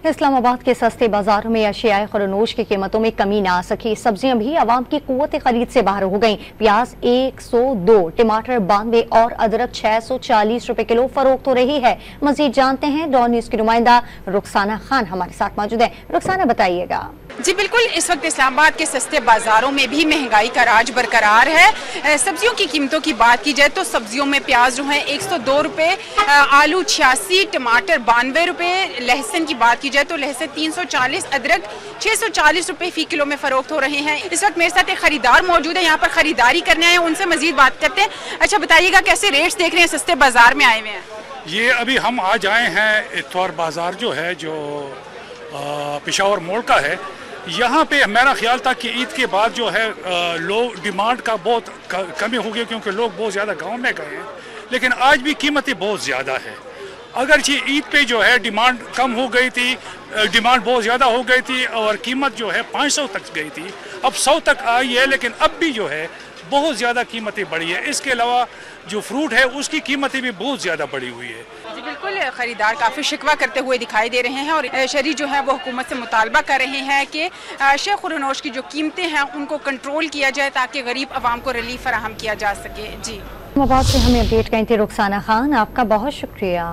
इस्लामाबाद के सस्ते बाजारों में अशियाए खुरनोश की कीमतों में कमी न आ सकी। सब्जियां भी आवाम की कुव्वत खरीद से बाहर हो गईं। प्याज 102, टमाटर 92 और अदरक 640 रुपए किलो फरोख्त हो रही है। मजीद जानते हैं डॉन न्यूज की नुमाइंदा रुखसाना खान हमारे साथ मौजूद है। रुखसाना, बताइएगा। जी बिल्कुल, इस वक्त इस्लामाबाद के सस्ते बाजारों में भी महंगाई का राज बरकरार है। सब्जियों की कीमतों की बात की जाए तो सब्जियों में प्याज जो है 102 रुपए, आलू 86, टमाटर 92 रुपए, लहसुन की बात की जाए तो लहसुन 340, अदरक 640 रुपए फी किलो में फरोख्त हो रहे हैं। इस वक्त मेरे साथ एक खरीदार मौजूद है, यहाँ पर खरीदारी करने आए हैं, उनसे मजीद बात करते हैं। अच्छा बताइएगा, कैसे रेट्स देख रहे हैं, सस्ते बाजार में आए हुए हैं? ये अभी हम आज आए हैं इतवार बाजार जो है, जो पेशावर मोड़ का है। यहाँ पे मेरा ख्याल था कि ईद के बाद जो है लोग डिमांड का बहुत कमी हो गई, क्योंकि लोग बहुत ज़्यादा गांव में गए हैं। लेकिन आज भी कीमतें बहुत ज़्यादा है। अगरचे ईद पे जो है डिमांड कम हो गई थी, डिमांड बहुत ज़्यादा हो गई थी और कीमत जो है 500 तक गई थी, अब 100 तक आई है। लेकिन अब भी जो है बहुत ज़्यादा कीमतें बढ़ी है। इसके अलावा जो फ्रूट है उसकी कीमतें भी बहुत ज़्यादा बढ़ी हुई है। जी बिल्कुल, खरीदार काफ़ी शिकवा करते हुए दिखाई दे रहे हैं और शहरी जो है वो हुकूमत से मुतालबा कर रहे हैं कि अशिया खुरनोश की जो कीमतें हैं उनको कंट्रोल किया जाए ताकि गरीब आवाम को रिलीफ फराहम किया जा सके। जी, इस्लामाबाद से हमें अपडेट करें थे रुखसाना खान, आपका बहुत शुक्रिया।